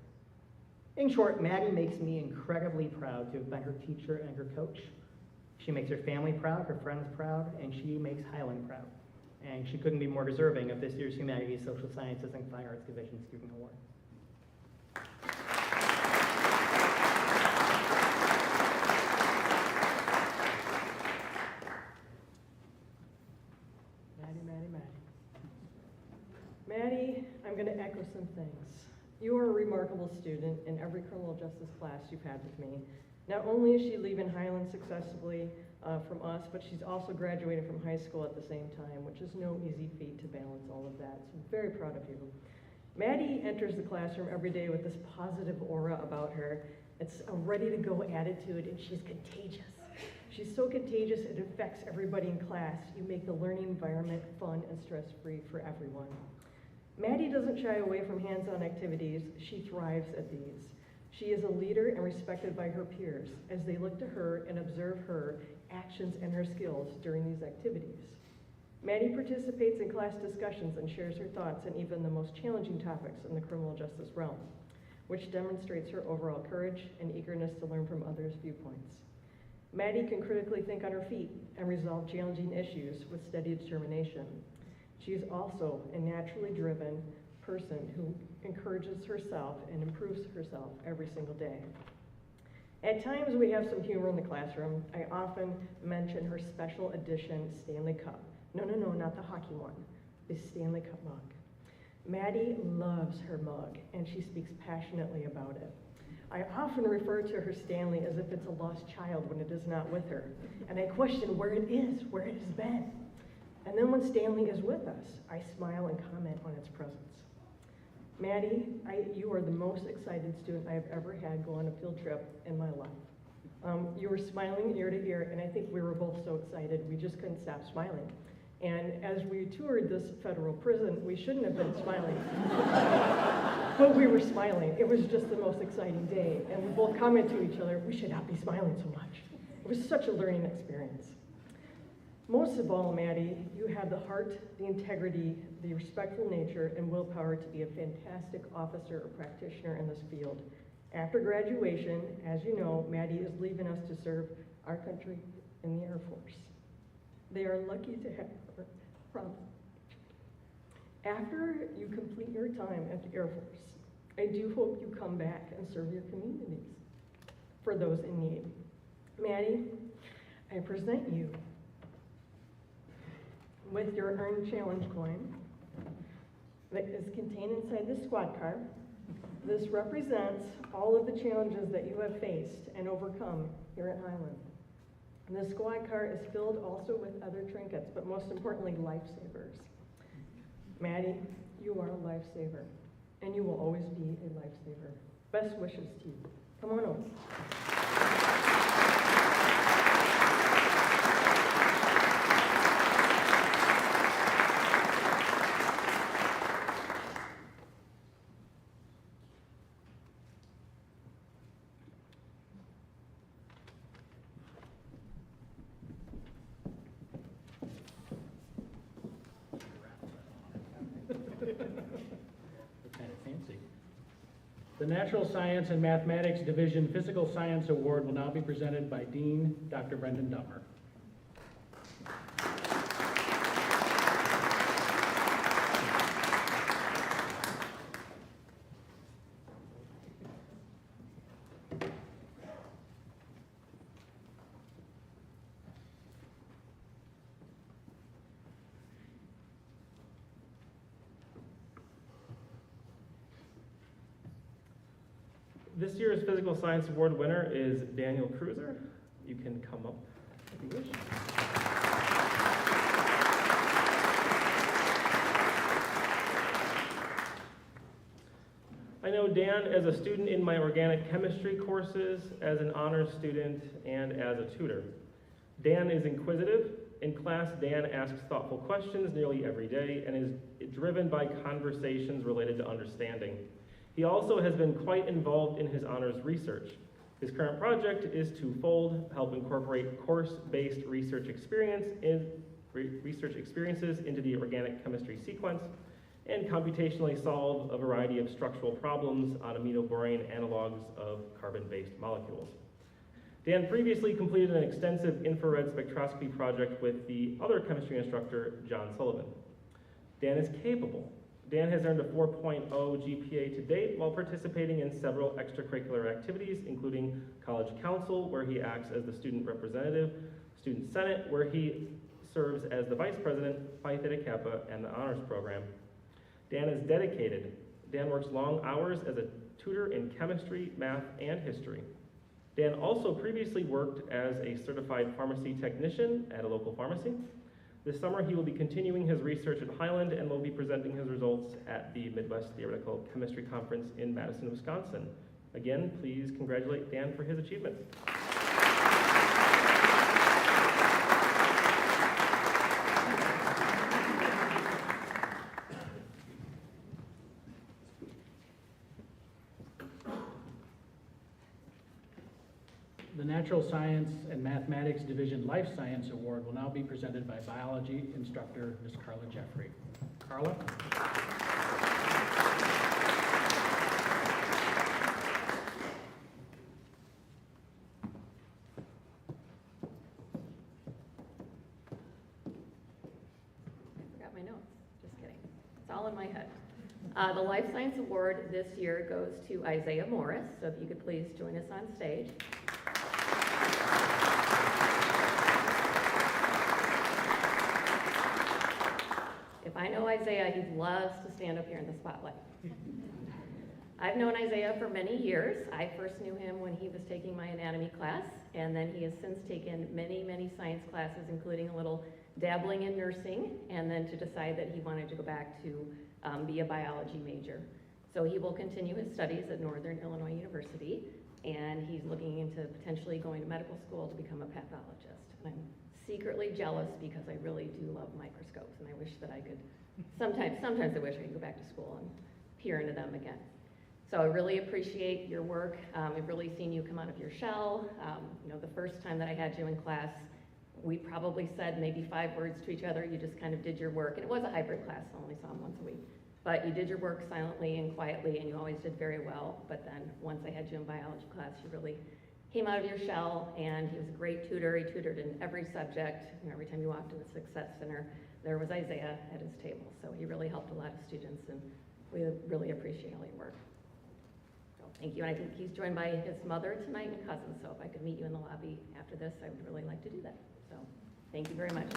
In short, Maddie makes me incredibly proud to have been her teacher and her coach. She makes her family proud, her friends proud, and she makes Highland proud. And she couldn't be more deserving of this year's Humanities, Social Sciences, and Fine Arts Division Student Award. Maddie, I'm going to echo some things. You are a remarkable student in every criminal justice class you've had with me. Not only is she leaving Highland successfully from us, but she's also graduating from high school at the same time, which is no easy feat to balance all of that. So I'm very proud of you. Maddie enters the classroom every day with this positive aura about her. It's a ready-to-go attitude, and she's contagious. She's so contagious, it affects everybody in class. You make the learning environment fun and stress-free for everyone. Maddie doesn't shy away from hands-on activities. She thrives at these. She is a leader and respected by her peers as they look to her and observe her actions and her skills during these activities. Maddie participates in class discussions and shares her thoughts on even the most challenging topics in the criminal justice realm. which demonstrates her overall courage and eagerness to learn from others' viewpoints. Maddie can critically think on her feet and resolve challenging issues with steady determination. She is also a naturally driven person who encourages herself and improves herself every single day. At times we have some humor in the classroom. I often mention her special edition Stanley Cup. No, not the hockey one, the Stanley Cup mug. Maddie loves her mug, and she speaks passionately about it. I often refer to her Stanley as if it's a lost child when it is not with her, and I question where it is, where it has been. And then when Stanley is with us, I smile and comment on its presence. Maddie, you are the most excited student I have ever had go on a field trip in my life. You were smiling ear to ear, and I think we were both so excited, we just couldn't stop smiling. And as we toured this federal prison, we shouldn't have been smiling, but we were smiling. It was just the most exciting day, and we both commented to each other, we should not be smiling so much. It was such a learning experience. Most of all, Maddie, you have the heart, the integrity, the respectful nature, and willpower to be a fantastic officer or practitioner in this field. After graduation, as you know, Maddie is leaving us to serve our country in the Air Force. They are lucky to have her from. After you complete your time at the Air Force, I do hope you come back and serve your communities for those in need. Maddie, I present you with your Earned Challenge coin that is contained inside this squad car. This represents all of the challenges that you have faced and overcome here at Highland. And the squad car is filled also with other trinkets, but most importantly, lifesavers. Maddie, you are a lifesaver, and you will always be a lifesaver. Best wishes to you. Come on over. Kind of fancy. The Natural Science and Mathematics Division Physical Science Award will now be presented by Dean Dr. Brendan Dummer. This year's Physical Science Award winner is Daniel Cruiser. You can come up if you wish. I know Dan as a student in my organic chemistry courses, as an honors student, and as a tutor. Dan is inquisitive. In class, Dan asks thoughtful questions nearly every day and is driven by conversations related to understanding. He also has been quite involved in his honors research. His current project is twofold: help incorporate course-based research experiences into the organic chemistry sequence, and computationally solve a variety of structural problems on aminoborane analogs of carbon-based molecules. Dan previously completed an extensive infrared spectroscopy project with the other chemistry instructor, John Sullivan. Dan is capable. Dan has earned a 4.0 GPA to date while participating in several extracurricular activities, including College Council, where he acts as the student representative, Student Senate, where he serves as the vice president, Phi Theta Kappa, and the honors program. Dan is dedicated. Dan works long hours as a tutor in chemistry, math, and history. Dan also previously worked as a certified pharmacy technician at a local pharmacy. This summer, he will be continuing his research at Highland and will be presenting his results at the Midwest Theoretical Chemistry Conference in Madison, Wisconsin. Again, please congratulate Dan for his achievement. The Natural Science and Mathematics Division Life Science Award will now be presented by biology instructor, Ms. Carla Jeffrey. Carla? all in my head. The Life Science Award this year goes to Isaiah Morris, so if you could please join us on stage. If I know Isaiah, he loves to stand up here in the spotlight. I've known Isaiah for many years. I first knew him when he was taking my anatomy class, and then he has since taken many, many science classes, including a little dabbling in nursing, and then to decide that he wanted to go back to be a biology major. So he will continue his studies at Northern Illinois University, and he's looking into potentially going to medical school to become a pathologist. And I'm secretly jealous because I really do love microscopes, and I wish that I could, sometimes I wish I could go back to school and peer into them again. So I really appreciate your work. I've really seen you come out of your shell. You know, the first time that I had you in class, we probably said maybe 5 words to each other. You just kind of did your work, and it was a hybrid class, so I only saw him once a week. But you did your work silently and quietly, and you always did very well. But then once I had you in biology class, you really came out of your shell, and he was a great tutor. He tutored in every subject. You know, every time you walked to the Success Center, there was Isaiah at his table. So he really helped a lot of students, and we really appreciate all your work. So thank you, and I think he's joined by his mother tonight and cousins, so if I could meet you in the lobby after this, I would really like to do that. So thank you very much.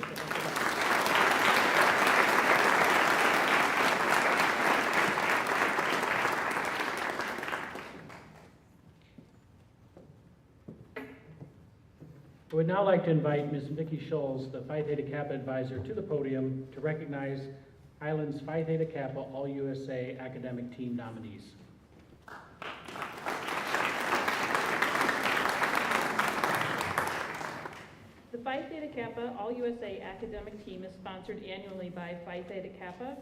I would now like to invite Ms. Vicki Scholes, the Phi Theta Kappa advisor, to the podium to recognize Highland's Phi Theta Kappa All-USA academic team nominees. The Phi Theta Kappa All-USA academic team is sponsored annually by Phi Theta Kappa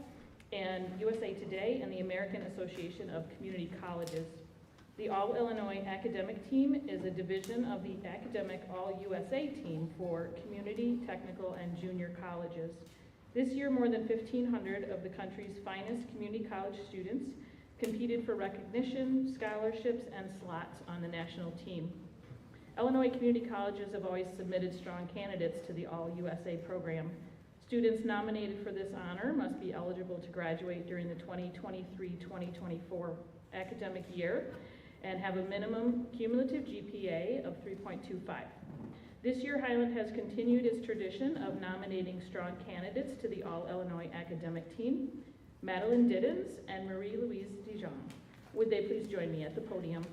and USA Today and the American Association of Community Colleges. The All-Illinois academic team is a division of the academic All-USA team for community, technical, and junior colleges. This year, more than 1,500 of the country's finest community college students competed for recognition, scholarships, and slots on the national team. Illinois community colleges have always submitted strong candidates to the All-USA program. Students nominated for this honor must be eligible to graduate during the 2023-2024 academic year and have a minimum cumulative GPA of 3.25. This year, Highland has continued its tradition of nominating strong candidates to the All-Illinois academic team, Madeline Diddens and Marie-Louise Dijon. Would they please join me at the podium?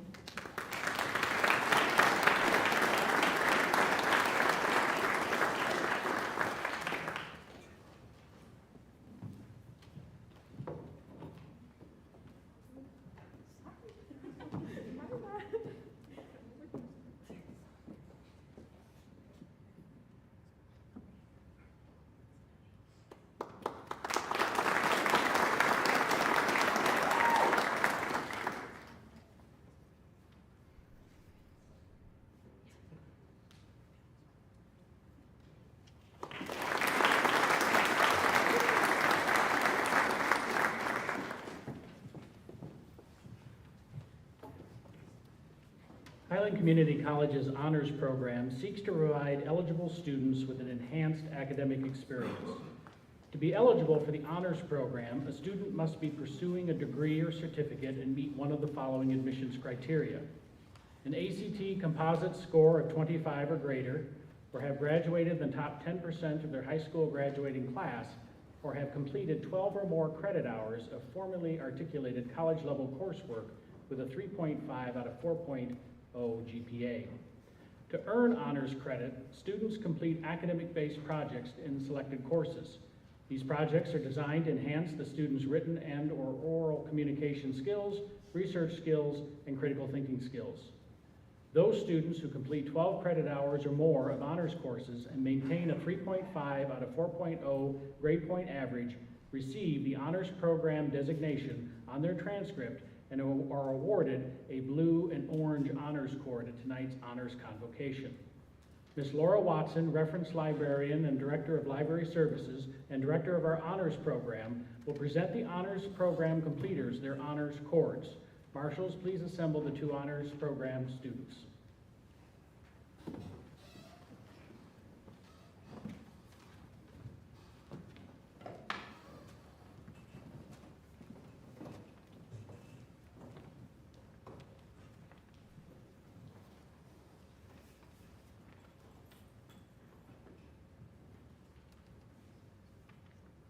Highland Community College's honors program seeks to provide eligible students with an enhanced academic experience. To be eligible for the honors program, a student must be pursuing a degree or certificate and meet one of the following admissions criteria: an ACT composite score of 25 or greater, or have graduated in the top 10% of their high school graduating class, or have completed 12 or more credit hours of formally articulated college-level coursework with a 3.5 out of 4.0 GPA. To earn honors credit, students complete academic-based projects in selected courses. These projects are designed to enhance the student's written and/or oral communication skills, research skills, and critical thinking skills. Those students who complete 12 credit hours or more of honors courses and maintain a 3.5 out of 4.0 grade point average receive the honors program designation on their transcript and are awarded a blue and orange honors cord at tonight's honors convocation. Ms. Laura Watson, reference librarian and director of library services and director of our honors program, will present the honors program completers their honors cords. Marshals, please assemble the 2 honors program students.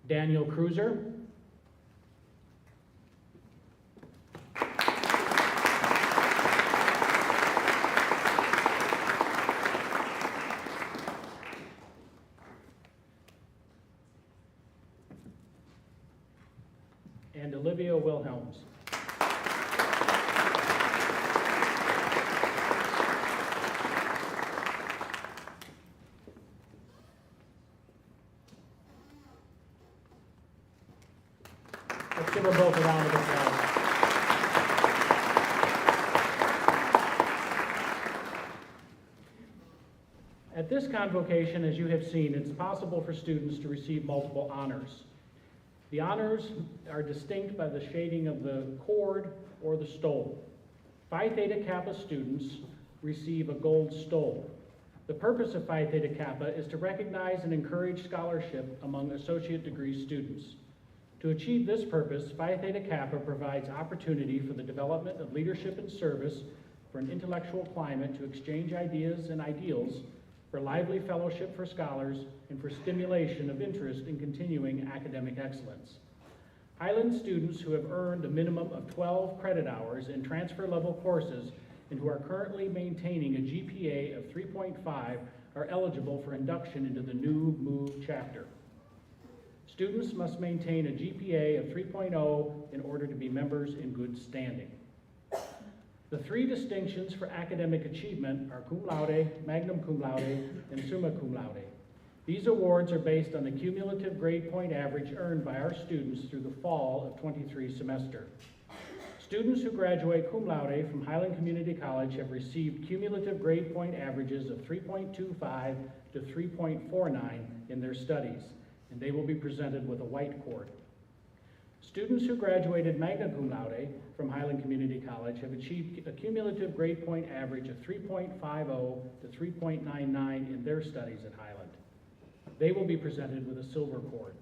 Daniel Cruiser. And Olivia Wilhelms. Let's give them both a round of applause. At this convocation, as you have seen, it's possible for students to receive multiple honors. The honors are distinct by the shading of the cord or the stole. Phi Theta Kappa students receive a gold stole. The purpose of Phi Theta Kappa is to recognize and encourage scholarship among associate degree students. To achieve this purpose, Phi Theta Kappa provides opportunity for the development of leadership and service, for an intellectual climate to exchange ideas and ideals, for lively fellowship for scholars, and for stimulation of interest in continuing academic excellence. Highland students who have earned a minimum of 12 credit hours in transfer level courses and who are currently maintaining a GPA of 3.5 are eligible for induction into the new MOVE chapter. Students must maintain a GPA of 3.0 in order to be members in good standing. The three distinctions for academic achievement are cum laude, magna cum laude, and summa cum laude. These awards are based on the cumulative grade point average earned by our students through the fall of 23 semester. Students who graduate cum laude from Highland Community College have received cumulative grade point averages of 3.25 to 3.49 in their studies, and they will be presented with a white cord. Students who graduated magna cum laude from Highland Community College have achieved a cumulative grade point average of 3.50 to 3.99 in their studies at Highland. They will be presented with a silver cord.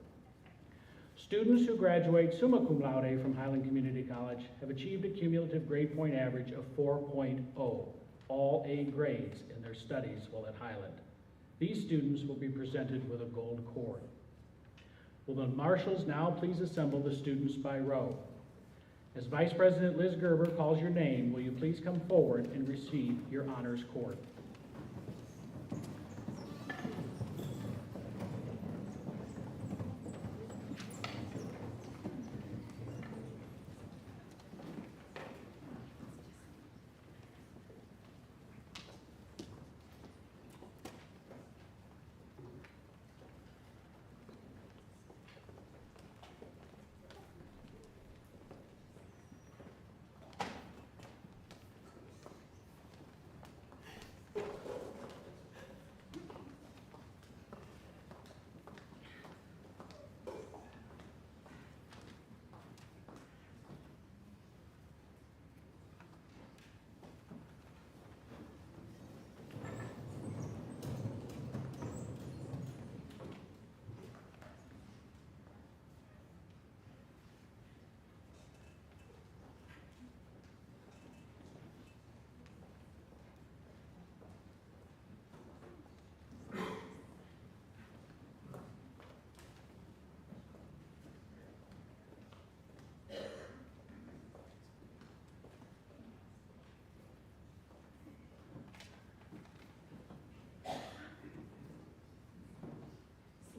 Students who graduate summa cum laude from Highland Community College have achieved a cumulative grade point average of 4.0, all A grades in their studies while at Highland. These students will be presented with a gold cord. Will the marshals now please assemble the students by row? As Vice President Liz Gerber calls your name, will you please come forward and receive your honors cord?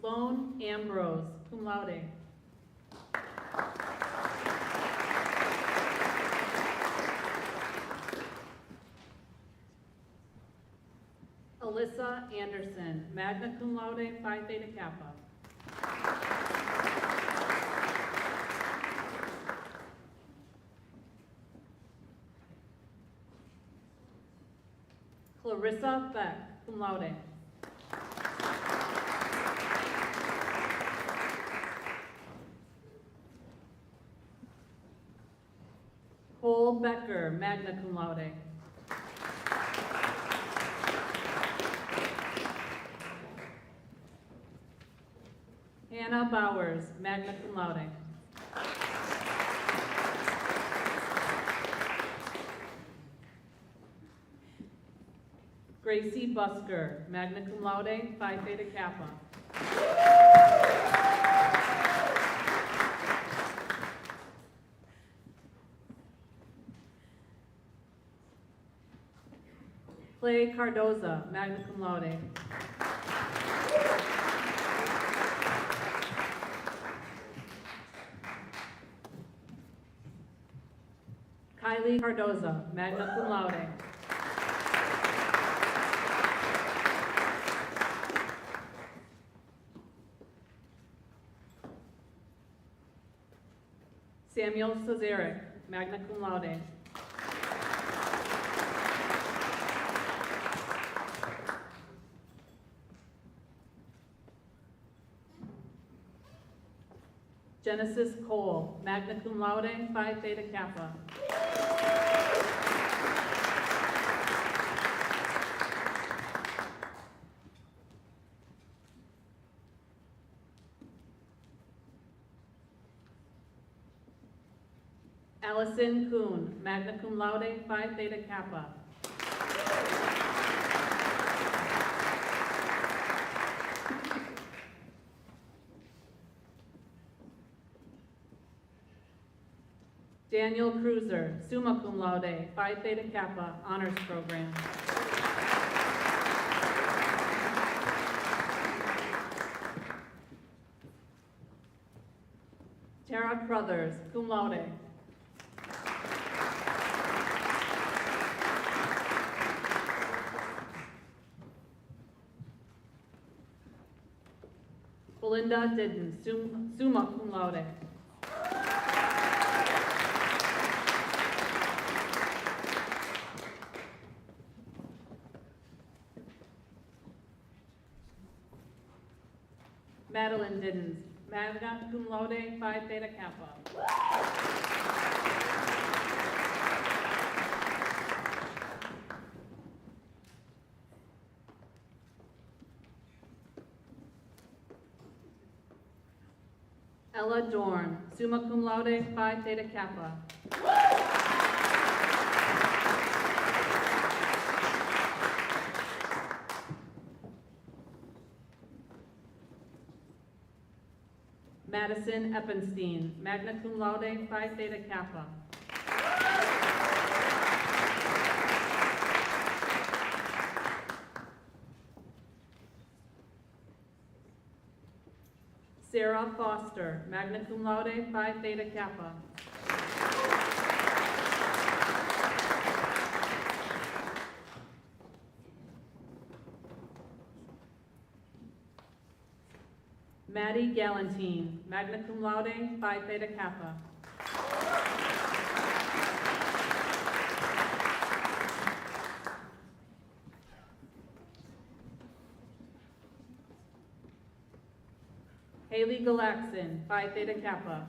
Sloan Ambrose, cum laude. Alyssa Anderson, magna cum laude, Phi Theta Kappa. Clarissa Beck, cum laude. Cole Becker, magna cum laude. Hannah Bowers, magna cum laude. Gracie Busker, magna cum laude, Phi Theta Kappa. Clay Cardoza, magna cum laude. Kylie Cardoza, magna cum laude. Samuel Cesaric, magna cum laude. Genesis Cole, magna cum laude, Phi Theta Kappa. Allison Kuhn, magna cum laude, Phi Theta Kappa. Daniel Cruiser, summa cum laude, Phi Theta Kappa, honors program. Tara Crothers, cum laude. Belinda Didden, summa cum laude. Madeline Diddens, magna cum laude, Phi Theta Kappa. Ella Dorn, summa cum laude, Phi Theta Kappa. Madison Eppenstein, magna cum laude, Phi Theta Kappa. Sarah Foster, magna cum laude, Phi Theta Kappa. Maddie Galantine, magna cum laude, Phi Theta Kappa. Haley Galaxon, Phi Theta Kappa.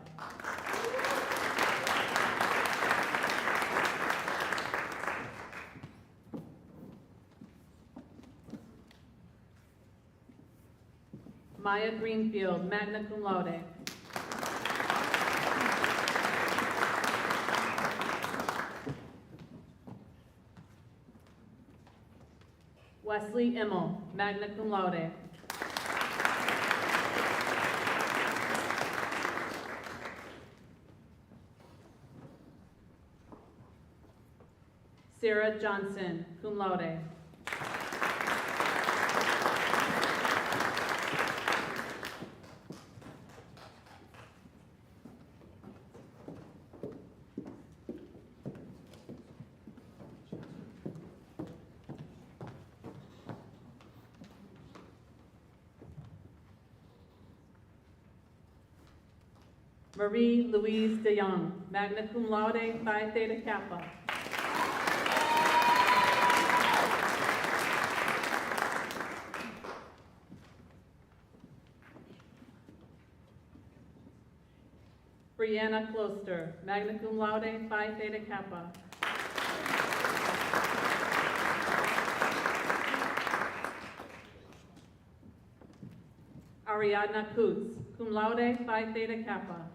Maya Greenfield, magna cum laude. Wesley Immel, magna cum laude. Sarah Johnson, cum laude. Marie Louise de Jong, magna cum laude, Phi Theta Kappa. Brianna Closter, magna cum laude, Phi Theta Kappa. Ariadna Kutz, cum laude, Phi Theta Kappa.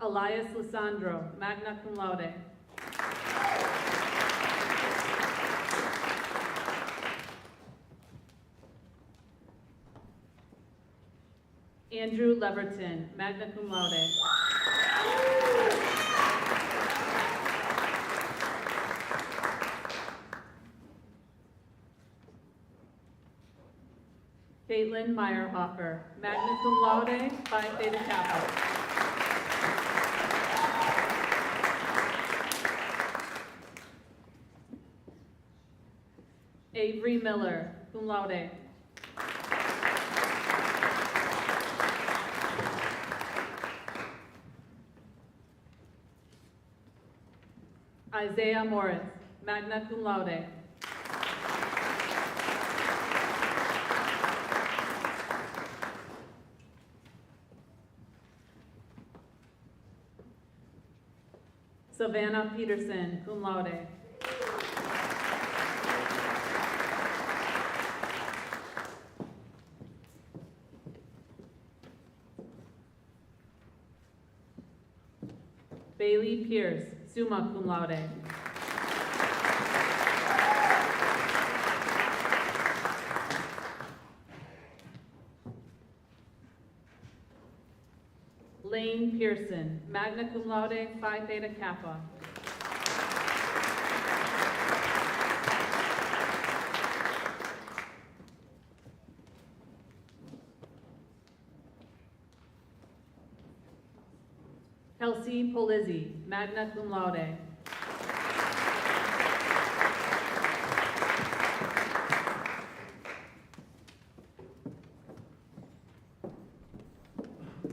Elias Lissandro, magna cum laude. Andrew Leverton, magna cum laude. Caitlin Meyerhofer, magna cum laude, Phi Theta Kappa. Avery Miller, cum laude. Isaiah Morris, magna cum laude. Savannah Peterson, cum laude. Bailey Pierce, summa cum laude. Lane Pearson, magna cum laude, Phi Theta Kappa. Kelsey Polizzi, magna cum laude.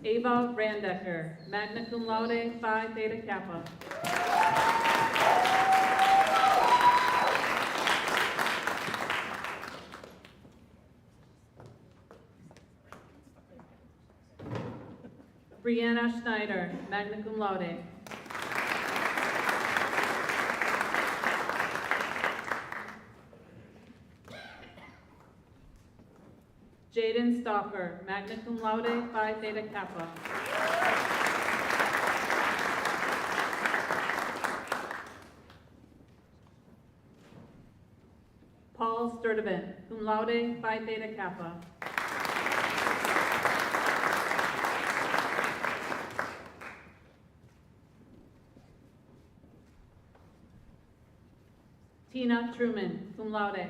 Ava Randecker, magna cum laude, Phi Theta Kappa. Brianna Schneider, magna cum laude. Jaden Stoffer, magna cum laude, Phi Theta Kappa. Paul Sturdivant, cum laude, Phi Theta Kappa. Tina Truman, cum laude.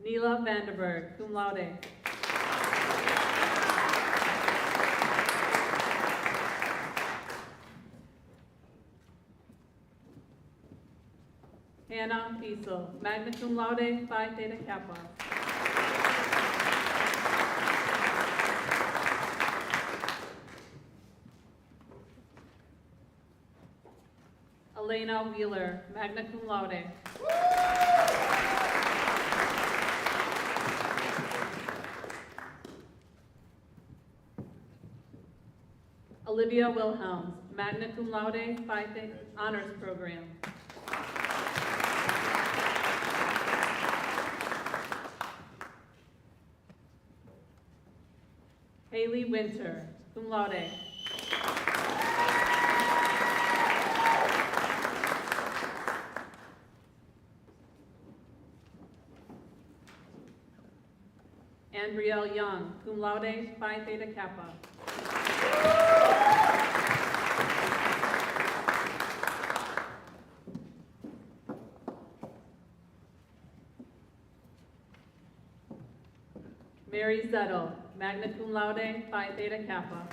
Neela Vanderberg, cum laude. Hannah Diesel, magna cum laude, Phi Theta Kappa. Elena Wheeler, magna cum laude. Olivia Wilhelms, magna cum laude, Phi Theta Honors Program. Haley Winter, cum laude. Andrielle Young, cum laude, Phi Theta Kappa. Mary Zettel, magna cum laude, Phi Theta Kappa.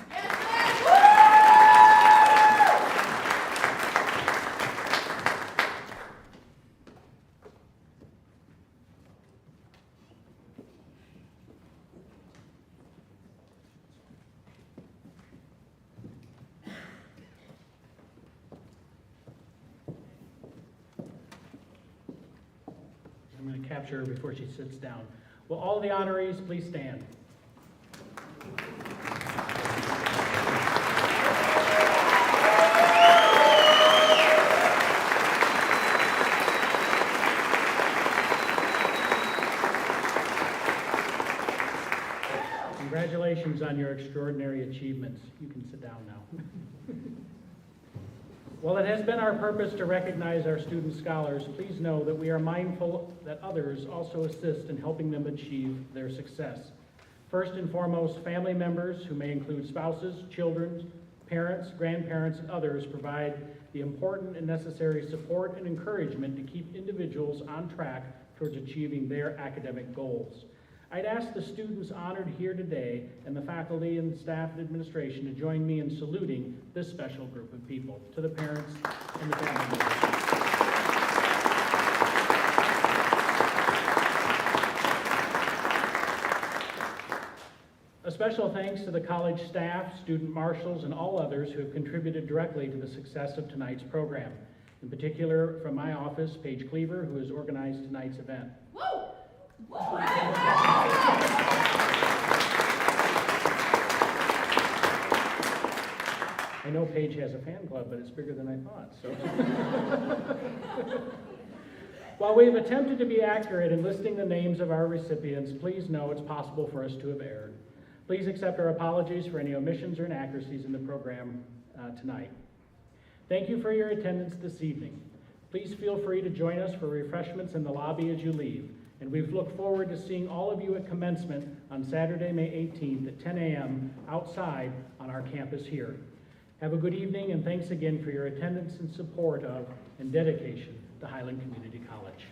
I'm going to capture her before she sits down. Will all the honorees please stand? Congratulations on your their extraordinary achievements. You can sit down now. While it has been our purpose to recognize our student scholars, please know that we are mindful that others also assist in helping them achieve their success. First and foremost, family members, who may include spouses, children, parents, grandparents, and others, provide the important and necessary support and encouragement to keep individuals on track towards achieving their academic goals. I'd ask the students honored here today and the faculty and staff and administration to join me in saluting this special group of people. To the parents and the family members. A special thanks to the college staff, student marshals, and all others who have contributed directly to the success of tonight's program. In particular, from my office, Paige Cleaver, who has organized tonight's event. I know Paige has a fan club, but it's bigger than I thought, so. While we've attempted to be accurate in listing the names of our recipients, please know it's possible for us to have erred. Please accept our apologies for any omissions or inaccuracies in the program tonight. Thank you for your attendance this evening. Please feel free to join us for refreshments in the lobby as you leave. And we look forward to seeing all of you at commencement on Saturday, May 18th at 10 a.m. outside on our campus here. Have a good evening, and thanks again for your attendance and support of and dedication to Highland Community College.